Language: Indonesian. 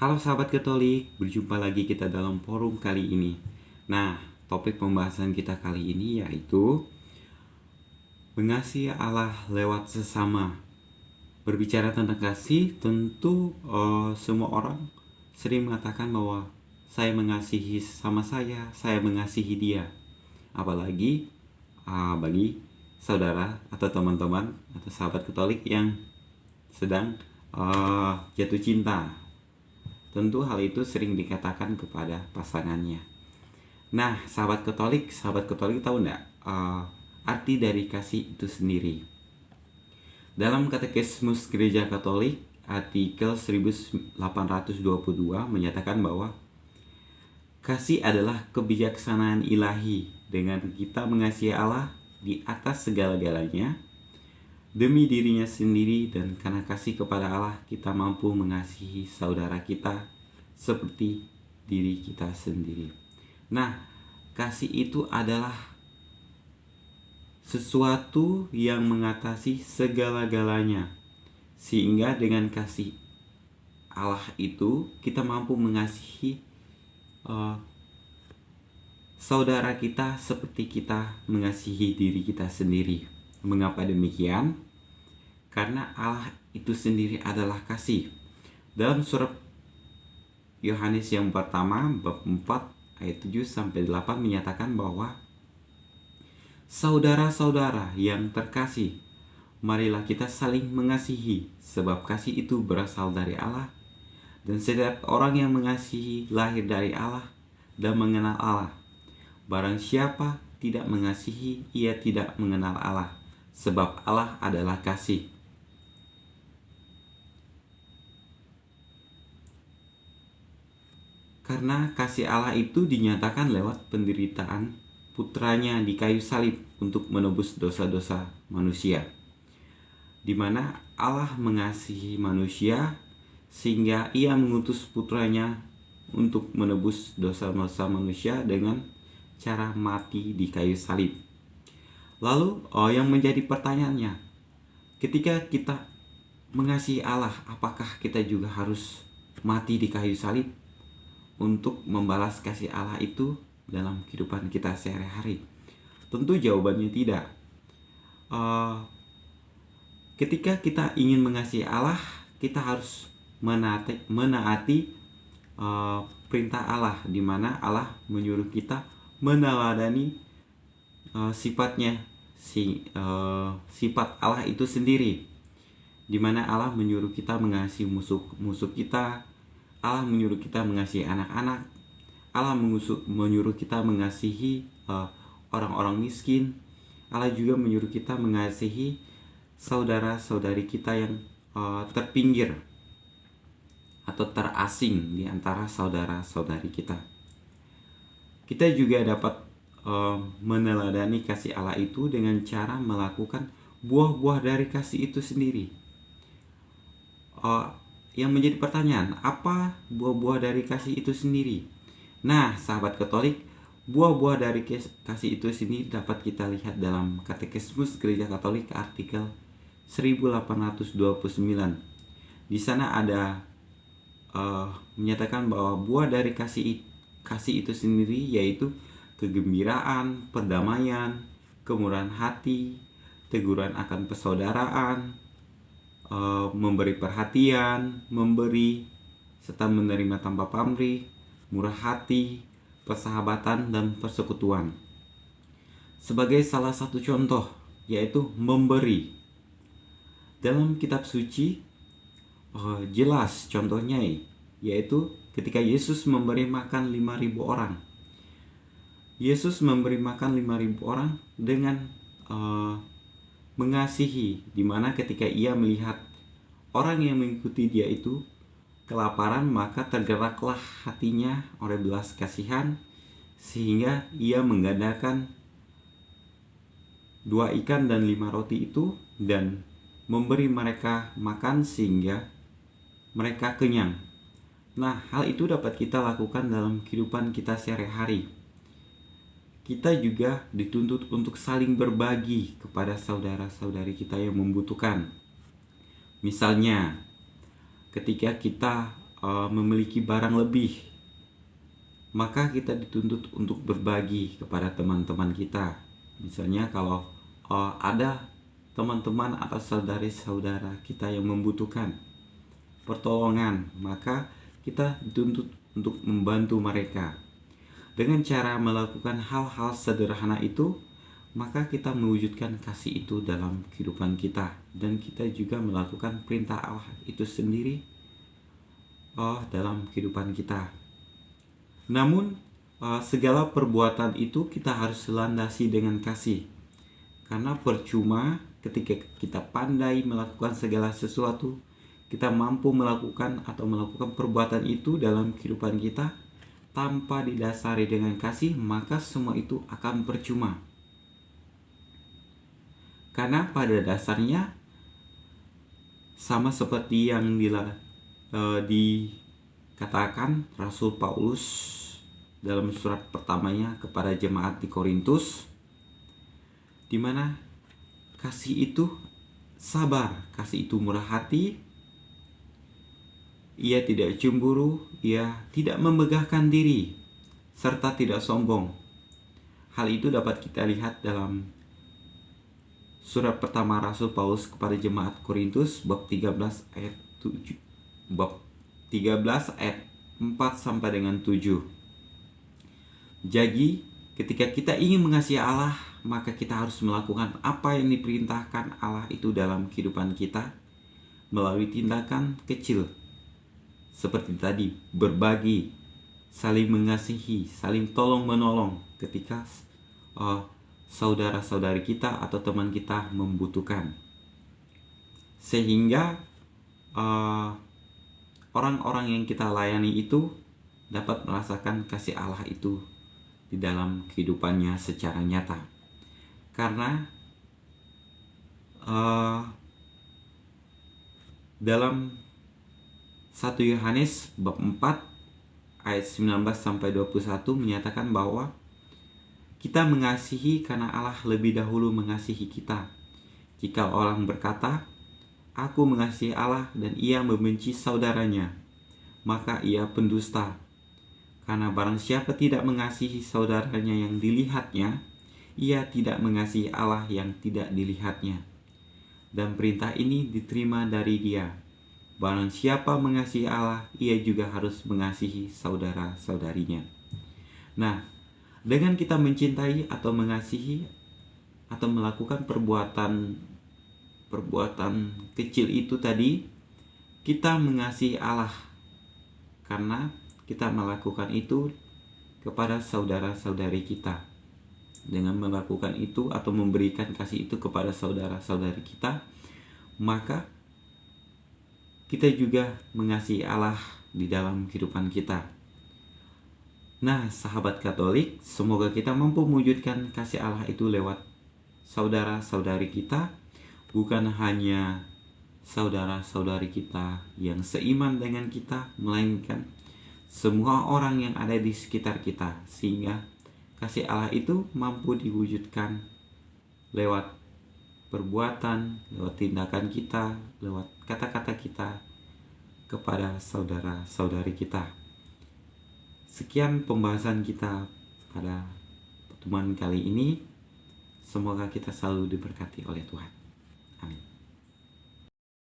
Halo sahabat Katolik, berjumpa lagi kita dalam forum kali ini. Nah, topik pembahasan kita kali ini yaitu mengasihi Allah lewat sesama. Berbicara tentang kasih, tentu semua orang sering mengatakan bahwa saya mengasihi sesama saya mengasihi dia. Apalagi bagi saudara atau teman-teman atau sahabat Katolik yang sedang jatuh cinta. Tentu hal itu sering dikatakan kepada pasangannya. Nah, sahabat Katolik tahu enggak arti dari kasih itu sendiri? Dalam Katekismus Gereja Katolik, artikel 1822 menyatakan bahwa kasih adalah kebijaksanaan ilahi dengan kita mengasihi Allah di atas segala-galanya, demi dirinya sendiri, dan karena kasih kepada Allah kita mampu mengasihi saudara kita seperti diri kita sendiri. Nah, kasih itu adalah sesuatu yang mengatasi segala-galanya, sehingga dengan kasih Allah itu kita mampu mengasihi saudara kita seperti kita mengasihi diri kita sendiri. Mengapa demikian? Karena Allah itu sendiri adalah kasih. Dalam surat Yohanes yang pertama bab 4 ayat 7-8 menyatakan bahwa saudara-saudara yang terkasih, marilah kita saling mengasihi, sebab kasih itu berasal dari Allah, dan setiap orang yang mengasihi lahir dari Allah dan mengenal Allah. Barang siapa tidak mengasihi, ia tidak mengenal Allah, sebab Allah adalah kasih. Karena kasih Allah itu dinyatakan lewat penderitaan putranya di kayu salib untuk menebus dosa-dosa manusia, di mana Allah mengasihi manusia sehingga ia mengutus putranya untuk menebus dosa-dosa manusia dengan cara mati di kayu salib. Lalu yang menjadi pertanyaannya, ketika kita mengasihi Allah, apakah kita juga harus mati di kayu salib untuk membalas kasih Allah itu dalam kehidupan kita sehari-hari? Tentu jawabannya tidak. Ketika kita ingin mengasihi Allah, kita harus menaati perintah Allah, di mana Allah menyuruh kita meneladani sifatnya, sifat Allah itu sendiri, di mana Allah menyuruh kita mengasihi musuh kita, Allah menyuruh kita mengasihi anak-anak, Allah menyuruh kita mengasihi orang-orang miskin, Allah juga menyuruh kita mengasihi saudara-saudari kita yang terpinggir atau terasing di antara saudara-saudari kita. Kita juga dapat meneladani kasih Allah itu dengan cara melakukan buah-buah dari kasih itu sendiri. Yang menjadi pertanyaan, apa buah-buah dari kasih itu sendiri? Nah, sahabat Katolik, buah-buah dari kasih itu sendiri dapat kita lihat dalam Katekismus Gereja Katolik artikel 1829. Di sana ada menyatakan bahwa buah dari kasih itu sendiri yaitu kegembiraan, perdamaian, kemurahan hati, teguran akan persaudaraan, memberi perhatian, memberi serta menerima tanpa pamrih, murah hati, persahabatan, dan persekutuan. Sebagai salah satu contoh yaitu memberi. Dalam kitab suci jelas contohnya, yaitu ketika Yesus memberi makan 5.000 orang. Yesus memberi makan 5.000 orang dengan mengasihi, dimana ketika ia melihat orang yang mengikuti dia itu kelaparan, maka tergeraklah hatinya oleh belas kasihan, sehingga ia menggandakan 2 ikan dan 5 roti itu dan memberi mereka makan sehingga mereka kenyang. Nah, hal itu dapat kita lakukan dalam kehidupan kita sehari-hari. Kita juga dituntut untuk saling berbagi kepada saudara-saudari kita yang membutuhkan. Misalnya, ketika kita memiliki barang lebih, maka kita dituntut untuk berbagi kepada teman-teman kita. Misalnya kalau ada teman-teman atau saudara-saudara kita yang membutuhkan pertolongan, maka kita dituntut untuk membantu mereka. Dengan cara melakukan hal-hal sederhana itu, maka kita mewujudkan kasih itu dalam kehidupan kita, dan kita juga melakukan perintah Allah itu sendiri dalam kehidupan kita. Namun segala perbuatan itu kita harus landasi dengan kasih, karena percuma ketika kita pandai melakukan segala sesuatu, kita mampu melakukan perbuatan itu dalam kehidupan kita tanpa didasari dengan kasih, maka semua itu akan percuma. Karena pada dasarnya sama seperti yang dikatakan Rasul Paulus dalam surat pertamanya kepada jemaat di Korintus, di mana kasih itu sabar, kasih itu murah hati, ia tidak cemburu, ia tidak memegahkan diri, serta tidak sombong. Hal itu dapat kita lihat dalam surat pertama Rasul Paulus kepada jemaat Korintus bab 13 ayat 4 sampai dengan 7. Jadi, ketika kita ingin mengasihi Allah, maka kita harus melakukan apa yang diperintahkan Allah itu dalam kehidupan kita melalui tindakan kecil seperti tadi, berbagi, saling mengasihi, saling tolong-menolong ketika saudara-saudari kita atau teman kita membutuhkan. Sehingga orang-orang yang kita layani itu dapat merasakan kasih Allah itu di dalam kehidupannya secara nyata. Karena dalam 1 Yohanes bab 4 ayat 19 sampai 21 menyatakan bahwa kita mengasihi karena Allah lebih dahulu mengasihi kita. Jika orang berkata, "Aku mengasihi Allah," dan ia membenci saudaranya, maka ia pendusta. Karena barang siapa tidak mengasihi saudaranya yang dilihatnya, ia tidak mengasihi Allah yang tidak dilihatnya. Dan perintah ini diterima dari Dia: barang siapa mengasihi Allah, ia juga harus mengasihi saudara-saudarinya. Nah, dengan kita mencintai atau mengasihi atau melakukan perbuatan kecil itu tadi, kita mengasihi Allah karena kita melakukan itu kepada saudara-saudari kita. Dengan melakukan itu atau memberikan kasih itu kepada saudara-saudari kita, maka kita juga mengasihi Allah di dalam kehidupan kita. Nah, sahabat Katolik, semoga kita mampu mewujudkan kasih Allah itu lewat saudara-saudari kita, bukan hanya saudara-saudari kita yang seiman dengan kita, melainkan semua orang yang ada di sekitar kita, sehingga kasih Allah itu mampu diwujudkan lewat perbuatan, lewat tindakan kita, lewat kata-kata kita kepada saudara-saudari kita. Sekian pembahasan kita pada pertemuan kali ini. Semoga kita selalu diberkati oleh Tuhan. Amin.